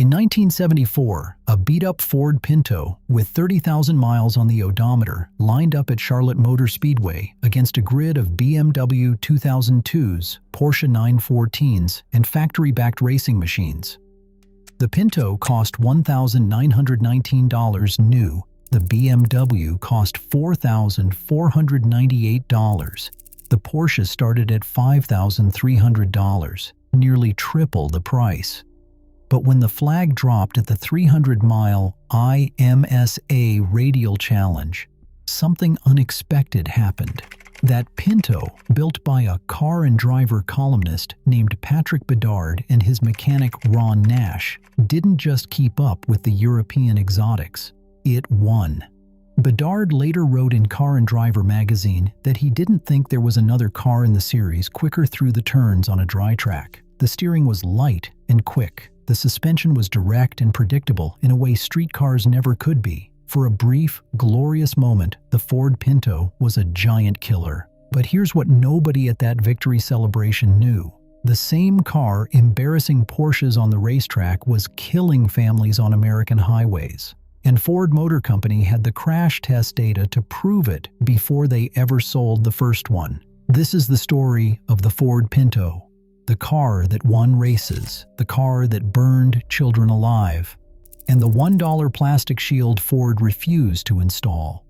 In 1974, a beat-up Ford Pinto with 30,000 miles on the odometer lined up at Charlotte Motor Speedway against a grid of BMW 2002s, Porsche 914s, and factory-backed racing machines. The Pinto cost $1,919 new. The BMW cost $4,498. The Porsche started at $5,300, nearly triple the price. But when the flag dropped at the 300-mile IMSA Radial Challenge, something unexpected happened. That Pinto, built by a car and driver columnist named Patrick Bedard and his mechanic Ron Nash, didn't just keep up with the European exotics. It won. Bedard later wrote in Car and Driver magazine that he didn't think there was another car in the series quicker through the turns on a dry track. The steering was light and quick. The suspension was direct and predictable in a way street cars never could be. For a brief, glorious moment, the Ford Pinto was a giant killer. But here's what nobody at that victory celebration knew. The same car embarrassing Porsches on the racetrack was killing families on American highways. And Ford Motor Company had the crash test data to prove it before they ever sold the first one. This is the story of the Ford Pinto. The car that won races, the car that burned children alive, and the $1 plastic shield Ford refused to install.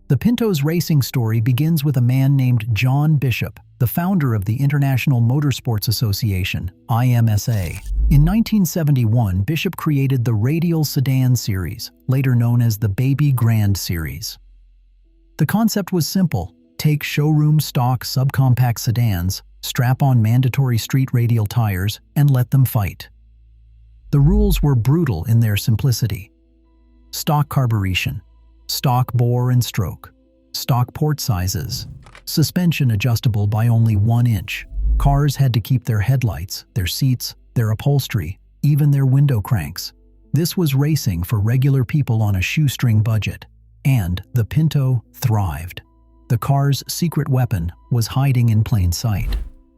The Pinto's racing story begins with a man named John Bishop, the founder of the International Motorsports Association, IMSA. In 1971, Bishop created the Radial Sedan Series, later known as the Baby Grand Series. The concept was simple. Take showroom stock subcompact sedans, strap on mandatory street radial tires, and let them fight. The rules were brutal in their simplicity. Stock carburation, stock bore and stroke, stock port sizes, suspension adjustable by only 1 inch. Cars had to keep their headlights, their seats, their upholstery, even their window cranks. This was racing for regular people on a shoestring budget. And the Pinto thrived. The car's secret weapon was hiding in plain sight.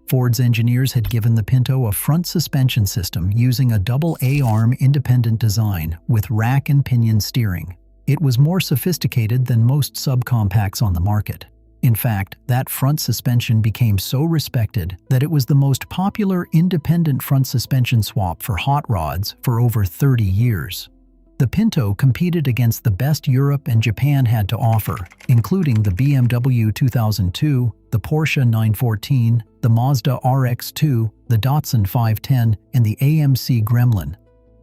Ford's engineers had given the Pinto a front suspension system using a double A-arm independent design with rack and pinion steering. It was more sophisticated than most subcompacts on the market. In fact, that front suspension became so respected that it was the most popular independent front suspension swap for hot rods for over 30 years. The Pinto competed against the best Europe and Japan had to offer, including the BMW 2002, the Porsche 914, the Mazda RX-2, the Datsun 510, and the AMC Gremlin.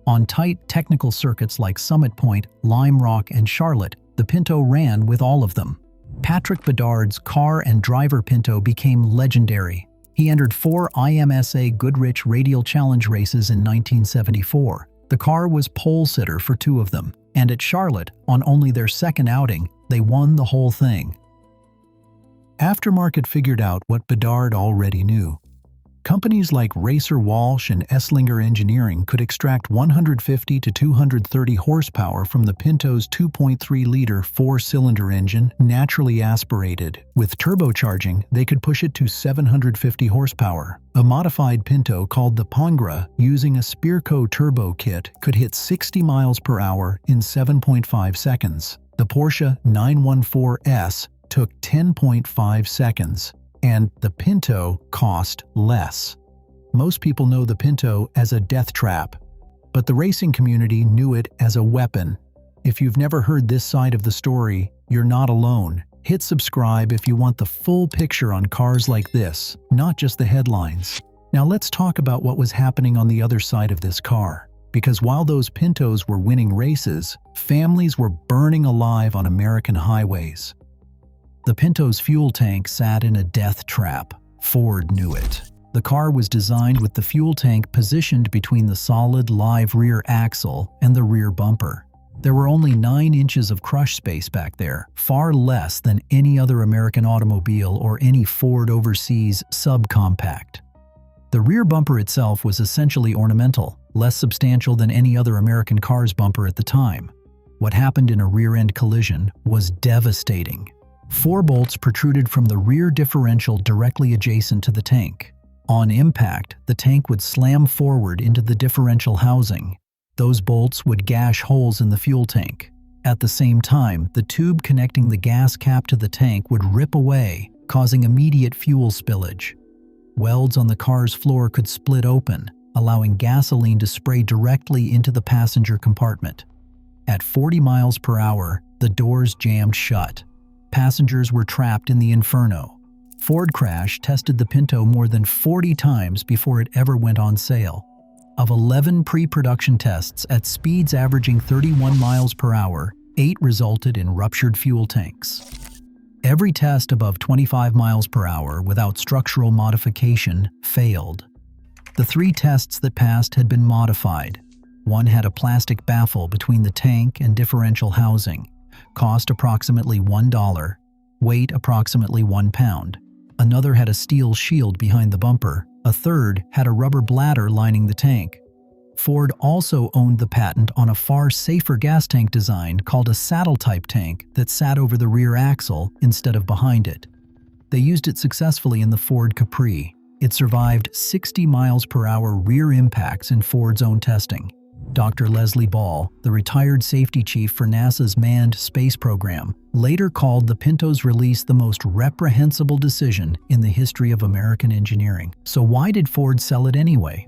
On tight technical circuits like Summit Point, Lime Rock, and Charlotte, the Pinto ran with all of them. Patrick Bedard's car and driver Pinto became legendary. He entered 4 IMSA Goodrich Radial Challenge races in 1974. The car was pole sitter for 2 of them, and at Charlotte, on only their second outing, they won the whole thing. Aftermarket figured out what Bedard already knew. Companies like Racer Walsh and Esslinger Engineering could extract 150 to 230 horsepower from the Pinto's 2.3-liter 4-cylinder engine, naturally aspirated. With turbocharging, they could push it to 750 horsepower. A modified Pinto called the Pangra, using a Spearco turbo kit, could hit 60 miles per hour in 7.5 seconds. The Porsche 914S took 10.5 seconds. And the Pinto cost less. Most people know the Pinto as a death trap, but the racing community knew it as a weapon. If you've never heard this side of the story, you're not alone. Hit subscribe if you want the full picture on cars like this, not just the headlines. Now let's talk about what was happening on the other side of this car. Because while those Pintos were winning races, families were burning alive on American highways. The Pinto's fuel tank sat in a death trap. Ford knew it. The car was designed with the fuel tank positioned between the solid live rear axle and the rear bumper. There were only 9 inches of crush space back there, far less than any other American automobile or any Ford overseas subcompact. The rear bumper itself was essentially ornamental, less substantial than any other American car's bumper at the time. What happened in a rear-end collision was devastating. 4 bolts protruded from the rear differential directly adjacent to the tank. On impact, the tank would slam forward into the differential housing. Those bolts would gash holes in the fuel tank. At the same time, the tube connecting the gas cap to the tank would rip away, causing immediate fuel spillage. Welds on the car's floor could split open, allowing gasoline to spray directly into the passenger compartment. At 40 miles per hour, the doors jammed shut. Passengers were trapped in the inferno. Ford Crash tested the Pinto more than 40 times before it ever went on sale. Of 11 pre-production tests at speeds averaging 31 miles per hour, 8 resulted in ruptured fuel tanks. Every test above 25 miles per hour without structural modification failed. The 3 tests that passed had been modified. One had a plastic baffle between the tank and differential housing, cost approximately $1, weight approximately 1 pound. Another had a steel shield behind the bumper. A third had a rubber bladder lining the tank. Ford also owned the patent on a far safer gas tank design called a saddle-type tank that sat over the rear axle instead of behind it. They used it successfully in the Ford Capri. It survived 60 miles per hour rear impacts in Ford's own testing. Dr. Leslie Ball, the retired safety chief for NASA's manned space program, later called the Pinto's release the most reprehensible decision in the history of American engineering. So why did Ford sell it anyway?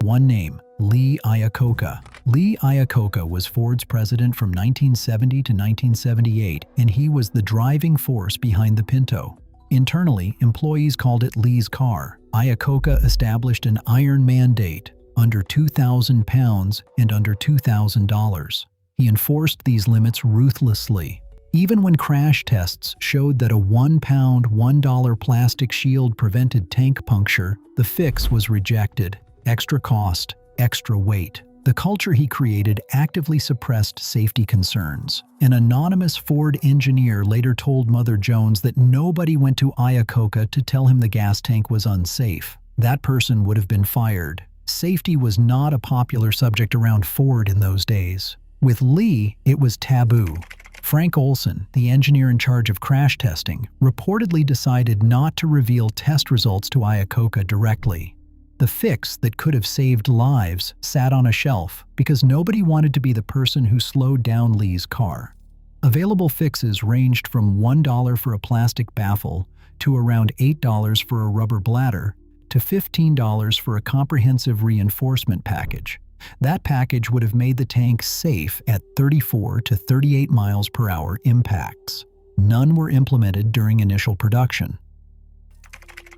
One name, Lee Iacocca. Lee Iacocca was Ford's president from 1970 to 1978, and he was the driving force behind the Pinto. Internally, employees called it Lee's car. Iacocca established an iron mandate, under 2,000 pounds and under $2,000. He enforced these limits ruthlessly. Even when crash tests showed that a 1-pound, $1 plastic shield prevented tank puncture, the fix was rejected. Extra cost, extra weight. The culture he created actively suppressed safety concerns. An anonymous Ford engineer later told Mother Jones that nobody went to Iacocca to tell him the gas tank was unsafe. That person would have been fired. Safety was not a popular subject around Ford in those days. With Lee, it was taboo. Frank Olson, the engineer in charge of crash testing, reportedly decided not to reveal test results to Iacocca directly. The fix that could have saved lives sat on a shelf because nobody wanted to be the person who slowed down Lee's car. Available fixes ranged from $1 for a plastic baffle to around $8 for a rubber bladder to $15 for a comprehensive reinforcement package. That package would have made the tank safe at 34 to 38 miles per hour impacts. None were implemented during initial production.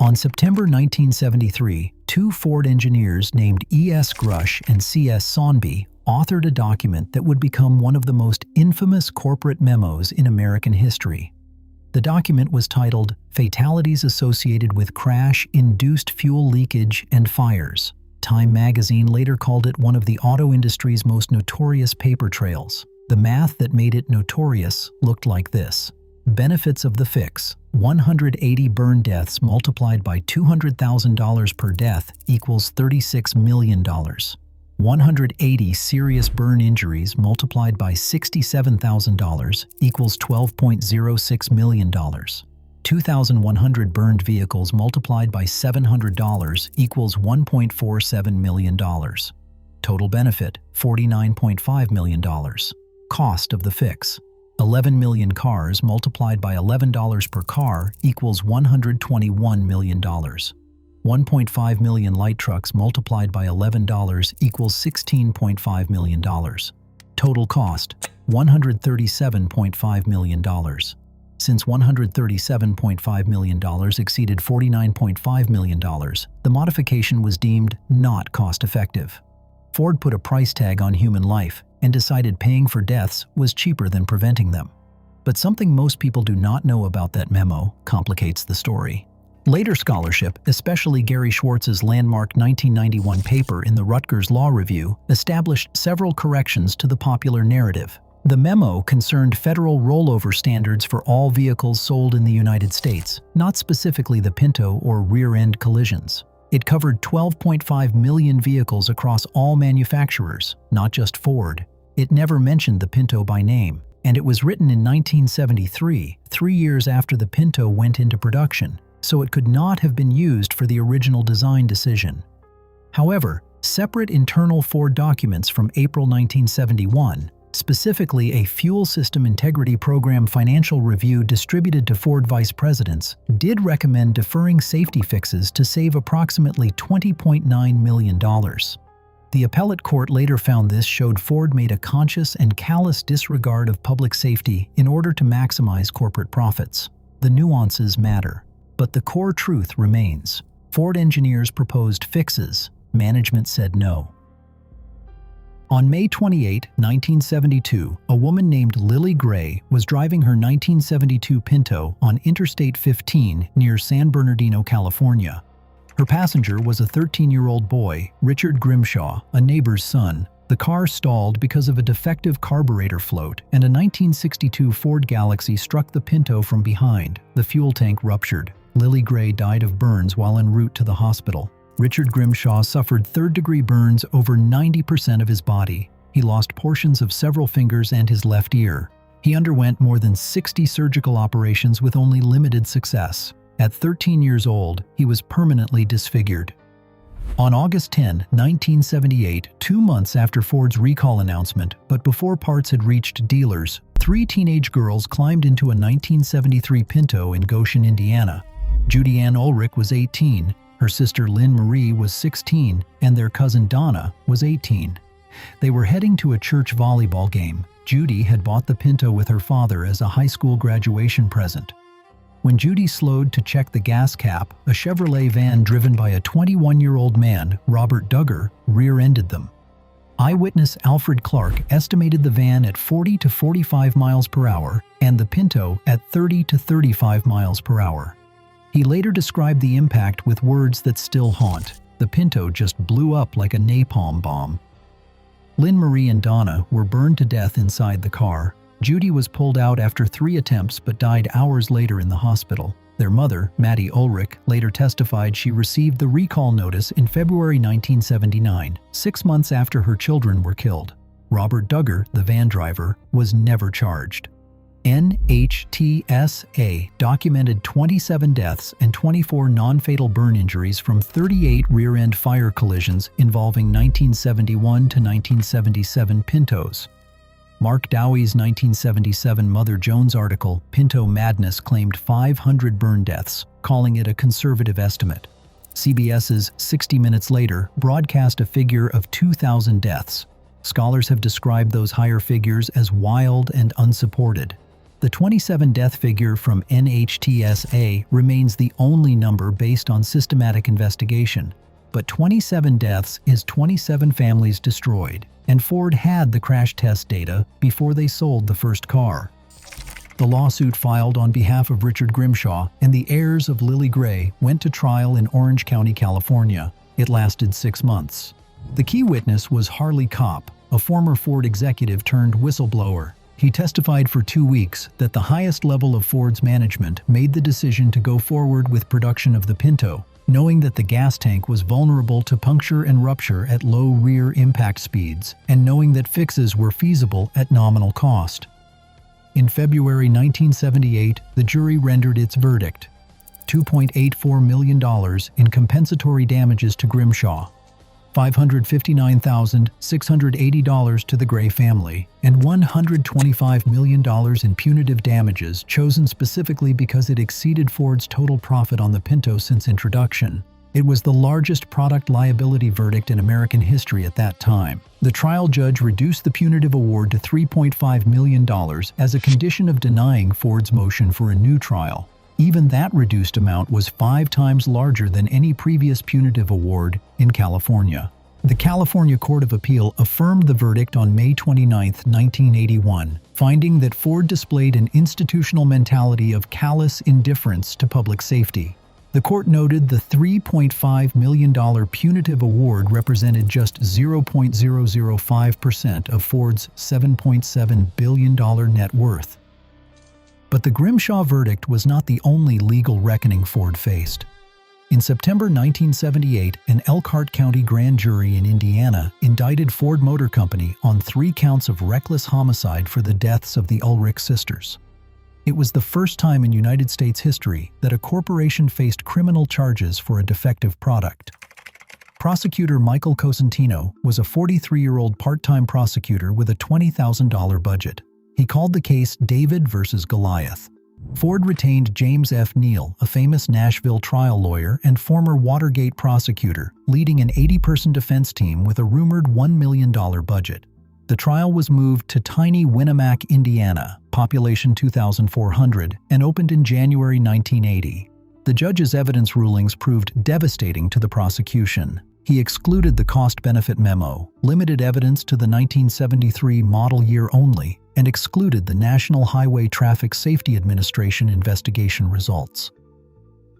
On September 1973, 2 Ford engineers named E.S. Grush and C.S. Sonby authored a document that would become one of the most infamous corporate memos in American history. The document was titled Fatalities Associated with Crash-Induced Fuel Leakage and Fires. Time magazine later called it one of the auto industry's most notorious paper trails. The math that made it notorious looked like this. Benefits of the fix: 180 burn deaths multiplied by $200,000 per death equals $36 million. 180 serious burn injuries multiplied by $67,000 equals $12.06 million. 2,100 burned vehicles multiplied by $700 equals $1.47 million. Total benefit, $49.5 million. Cost of the fix: 11 million cars multiplied by $11 per car equals $121 million. 1.5 million light trucks multiplied by $11 equals $16.5 million. Total cost, $137.5 million. Since $137.5 million exceeded $49.5 million, the modification was deemed not cost-effective. Ford put a price tag on human life and decided paying for deaths was cheaper than preventing them. But something most people do not know about that memo complicates the story. Later scholarship, especially Gary Schwartz's landmark 1991 paper in the Rutgers Law Review, established several corrections to the popular narrative. The memo concerned federal rollover standards for all vehicles sold in the United States, not specifically the Pinto or rear-end collisions. It covered 12.5 million vehicles across all manufacturers, not just Ford. It never mentioned the Pinto by name, and it was written in 1973, 3 years after the Pinto went into production, so it could not have been used for the original design decision. However, Separate internal Ford documents from April 1971, specifically a Fuel System Integrity Program financial review distributed to Ford vice presidents, did recommend deferring safety fixes to save approximately $20.9 million. The appellate court later found this showed Ford made a conscious and callous disregard of public safety in order to maximize corporate profits. The nuances matter, but the core truth remains. Ford engineers proposed fixes. Management said no. On May 28, 1972, a woman named Lily Gray was driving her 1972 Pinto on Interstate 15 near San Bernardino, California. Her passenger was a 13-year-old boy, Richard Grimshaw, a neighbor's son. The car stalled because of a defective carburetor float, and a 1962 Ford Galaxy struck the Pinto from behind. The fuel tank ruptured. Lily Gray died of burns while en route to the hospital. Richard Grimshaw suffered third-degree burns over 90% of his body. He lost portions of several fingers and his left ear. He underwent more than 60 surgical operations with only limited success. At 13 years old, he was permanently disfigured. On August 10, 1978, 2 months after Ford's recall announcement, but before parts had reached dealers, 3 teenage girls climbed into a 1973 Pinto in Goshen, Indiana. Judy Ann Ulrich was 18, her sister Lynn Marie was 16, and their cousin Donna was 18. They were heading to a church volleyball game. Judy had bought the Pinto with her father as a high school graduation present. When Judy slowed to check the gas cap, a Chevrolet van driven by a 21-year-old man, Robert Duggar, rear-ended them. Eyewitness Alfred Clark estimated the van at 40 to 45 miles per hour and the Pinto at 30 to 35 miles per hour. He later described the impact with words that still haunt. The Pinto just blew up like a napalm bomb. Lynn Marie and Donna were burned to death inside the car. Judy was pulled out after 3 attempts but died hours later in the hospital. Their mother, Mattie Ulrich, later testified she received the recall notice in February 1979, 6 months after her children were killed. Robert Duggar, the van driver, was never charged. NHTSA documented 27 deaths and 24 non-fatal burn injuries from 38 rear-end fire collisions involving 1971 to 1977 Pintos. Mark Dowie's 1977 Mother Jones article, Pinto Madness, claimed 500 burn deaths, calling it a conservative estimate. CBS's 60 Minutes Later broadcast a figure of 2,000 deaths. Scholars have described those higher figures as wild and unsupported. The 27 death figure from NHTSA remains the only number based on systematic investigation. But 27 deaths is 27 families destroyed, and Ford had the crash test data before they sold the first car. The lawsuit filed on behalf of Richard Grimshaw and the heirs of Lily Gray went to trial in Orange County, California. It lasted 6 months. The key witness was Harley Kopp, a former Ford executive turned whistleblower. He testified for 2 weeks that the highest level of Ford's management made the decision to go forward with production of the Pinto, knowing that the gas tank was vulnerable to puncture and rupture at low rear impact speeds, and knowing that fixes were feasible at nominal cost. In February 1978, the jury rendered its verdict: $2.84 million in compensatory damages to Grimshaw, $559,680 to the Gray family, and $125 million in punitive damages chosen specifically because it exceeded Ford's total profit on the Pinto since introduction. It was the largest product liability verdict in American history at that time. The trial judge reduced the punitive award to $3.5 million as a condition of denying Ford's motion for a new trial. Even that reduced amount was 5 times larger than any previous punitive award in California. The California Court of Appeal affirmed the verdict on May 29, 1981, finding that Ford displayed an institutional mentality of callous indifference to public safety. The court noted the $3.5 million punitive award represented just 0.005% of Ford's $7.7 billion net worth. But the Grimshaw verdict was not the only legal reckoning Ford faced. In September 1978, an Elkhart County grand jury in Indiana indicted Ford Motor Company on 3 counts of reckless homicide for the deaths of the Ulrich sisters. It was the first time in United States history that a corporation faced criminal charges for a defective product. Prosecutor Michael Cosentino was a 43-year-old part-time prosecutor with a $20,000 budget. He called the case David versus Goliath. Ford retained James F. Neal, a famous Nashville trial lawyer and former Watergate prosecutor, leading an 80-person defense team with a rumored $1 million budget. The trial was moved to tiny Winnemac, Indiana, population 2,400, and opened in January 1980. The judge's evidence rulings proved devastating to the prosecution. He excluded the cost-benefit memo, limited evidence to the 1973 model year only, and excluded the National Highway Traffic Safety Administration investigation results.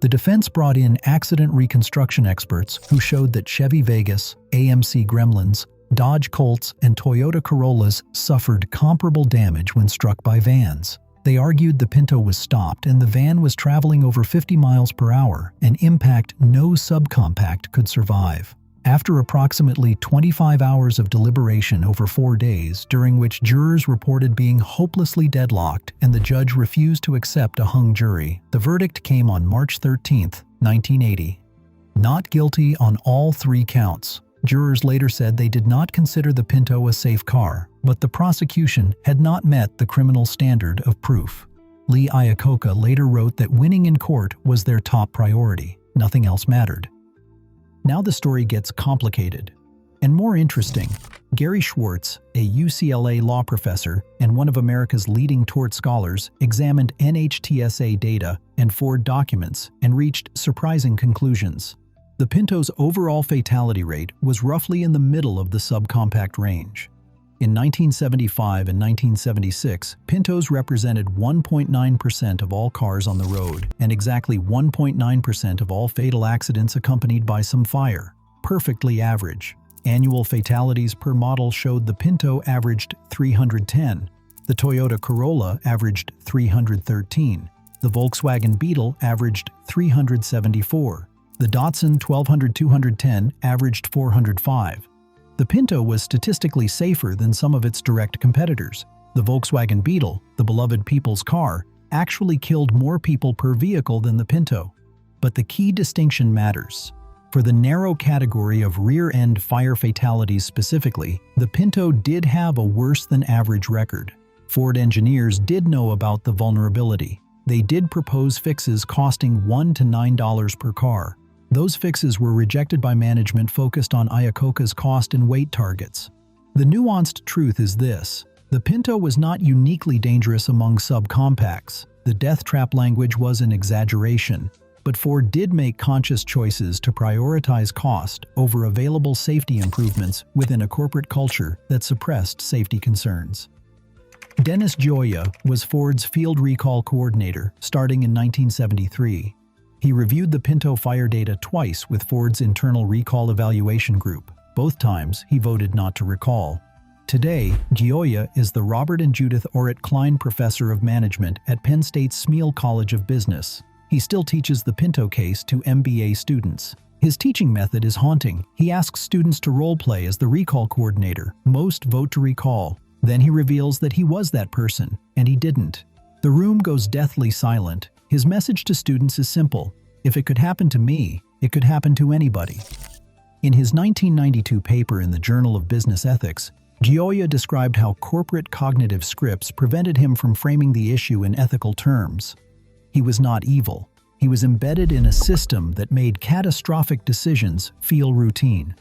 The defense brought in accident reconstruction experts who showed that Chevy Vegas, AMC Gremlins, Dodge Colts, and Toyota Corollas suffered comparable damage when struck by vans. They argued the Pinto was stopped and the van was traveling over 50 miles per hour, an impact no subcompact could survive. After approximately 25 hours of deliberation over 4 days, during which jurors reported being hopelessly deadlocked and the judge refused to accept a hung jury, the verdict came on March 13, 1980. Not guilty on all 3 counts. Jurors later said they did not consider the Pinto a safe car, but the prosecution had not met the criminal standard of proof. Lee Iacocca later wrote that winning in court was their top priority. Nothing else mattered. Now the story gets complicated and more interesting. Gary Schwartz, a UCLA law professor and one of America's leading tort scholars, examined NHTSA data and Ford documents and reached surprising conclusions. The Pinto's overall fatality rate was roughly in the middle of the subcompact range. In 1975 and 1976, Pintos represented 1.9% of all cars on the road and exactly 1.9% of all fatal accidents accompanied by some fire. Perfectly average. Annual fatalities per model showed the Pinto averaged 310, the Toyota Corolla averaged 313, the Volkswagen Beetle averaged 374, the Datsun 1200-210 averaged 405. The Pinto was statistically safer than some of its direct competitors. The Volkswagen Beetle, the beloved people's car, actually killed more people per vehicle than the Pinto. But the key distinction matters. For the narrow category of rear-end fire fatalities specifically, the Pinto did have a worse-than-average record. Ford engineers did know about the vulnerability. They did propose fixes costing $1 to $9 per car. Those fixes were rejected by management focused on Iacocca's cost and weight targets. The nuanced truth is this: the Pinto was not uniquely dangerous among subcompacts. The death trap language was an exaggeration, but Ford did make conscious choices to prioritize cost over available safety improvements within a corporate culture that suppressed safety concerns. Dennis Gioia was Ford's field recall coordinator starting in 1973. He reviewed the Pinto fire data twice with Ford's internal recall evaluation group. Both times, he voted not to recall. Today, Gioia is the Robert and Judith Orritt Klein Professor of Management at Penn State's Smeal College of Business. He still teaches the Pinto case to MBA students. His teaching method is haunting. He asks students to role-play as the recall coordinator. Most vote to recall. Then he reveals that he was that person, and he didn't. The room goes deathly silent. His message to students is simple: if it could happen to me, it could happen to anybody. In his 1992 paper in the Journal of Business Ethics, Gioia described how corporate cognitive scripts prevented him from framing the issue in ethical terms. He was not evil. He was embedded in a system that made catastrophic decisions feel routine.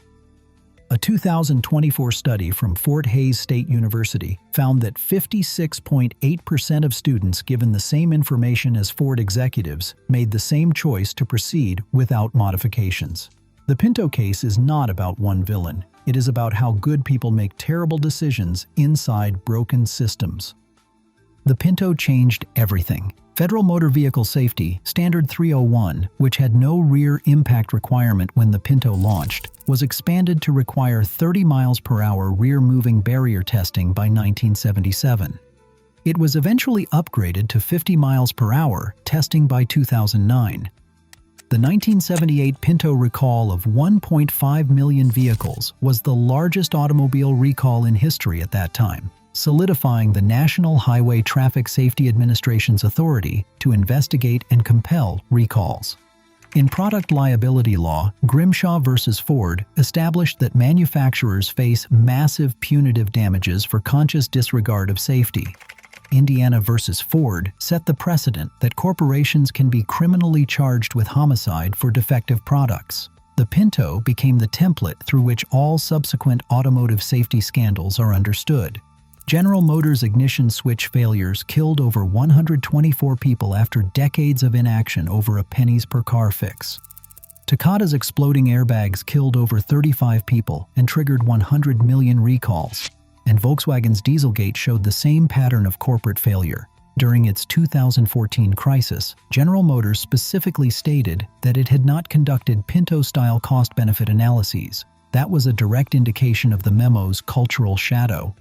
A 2024 study from Fort Hays State University found that 56.8% of students given the same information as Ford executives made the same choice to proceed without modifications. The Pinto case is not about one villain. It is about how good people make terrible decisions inside broken systems. The Pinto changed everything. Federal Motor Vehicle Safety Standard 301, which had no rear impact requirement when the Pinto launched, was expanded to require 30 miles per hour rear-moving barrier testing by 1977. It was eventually upgraded to 50 miles per hour testing by 2009. The 1978 Pinto recall of 1.5 million vehicles was the largest automobile recall in history at that time, solidifying the National Highway Traffic Safety Administration's authority to investigate and compel recalls. In product liability law, Grimshaw versus Ford established that manufacturers face massive punitive damages for conscious disregard of safety. Indiana versus Ford set the precedent that corporations can be criminally charged with homicide for defective products. The Pinto became the template through which all subsequent automotive safety scandals are understood. General Motors' ignition switch failures killed over 124 people after decades of inaction over a pennies per car fix. Takata's exploding airbags killed over 35 people and triggered 100 million recalls. And Volkswagen's Dieselgate showed the same pattern of corporate failure. During its 2014 crisis, General Motors specifically stated that it had not conducted Pinto-style cost-benefit analyses. That was a direct indication of the memo's cultural shadow.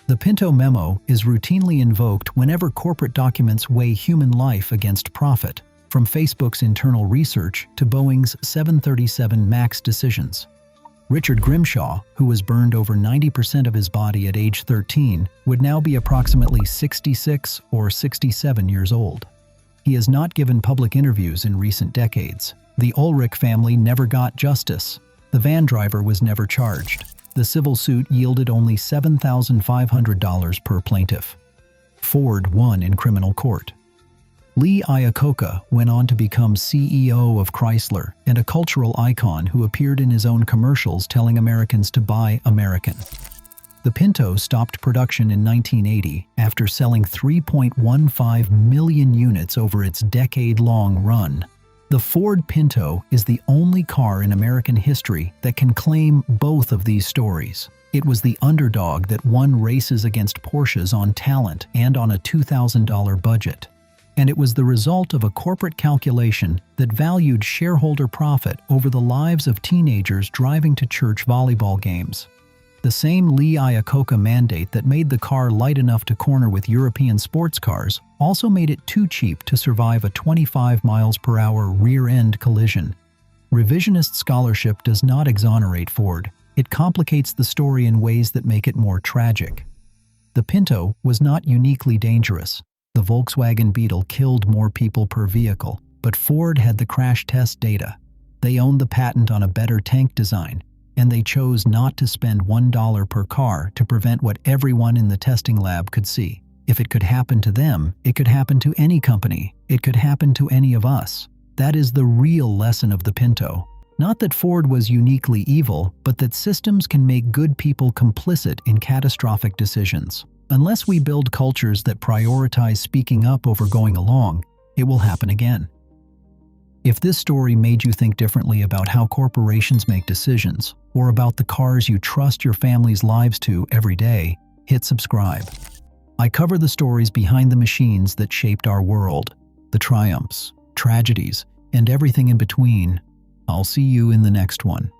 The Pinto memo is routinely invoked whenever corporate documents weigh human life against profit, from Facebook's internal research to Boeing's 737 MAX decisions. Richard Grimshaw, who was burned over 90% of his body at age 13, would now be approximately 66 or 67 years old. He has not given public interviews in recent decades. The Ulrich family never got justice. The van driver was never charged. The civil suit yielded only $7,500 per plaintiff. Ford won in criminal court. Lee Iacocca went on to become CEO of Chrysler and a cultural icon who appeared in his own commercials telling Americans to buy American. The Pinto stopped production in 1980 after selling 3.15 million units over its decade-long run. The Ford Pinto is the only car in American history that can claim both of these stories. It was the underdog that won races against Porsches on talent and on a $2,000 budget. And it was the result of a corporate calculation that valued shareholder profit over the lives of teenagers driving to church volleyball games. The same Lee Iacocca mandate that made the car light enough to corner with European sports cars also made it too cheap to survive a 25 miles per hour rear-end collision. Revisionist scholarship does not exonerate Ford. It complicates the story in ways that make it more tragic. The Pinto was not uniquely dangerous. The Volkswagen Beetle killed more people per vehicle, but Ford had the crash test data. They owned the patent on a better tank design, and they chose not to spend $1 per car to prevent what everyone in the testing lab could see. If it could happen to them, it could happen to any company. It could happen to any of us. That is the real lesson of the Pinto. Not that Ford was uniquely evil, but that systems can make good people complicit in catastrophic decisions. Unless we build cultures that prioritize speaking up over going along, it will happen again. If this story made you think differently about how corporations make decisions, or about the cars you trust your family's lives to every day, hit subscribe. I cover the stories behind the machines that shaped our world, the triumphs, tragedies, and everything in between. I'll see you in the next one.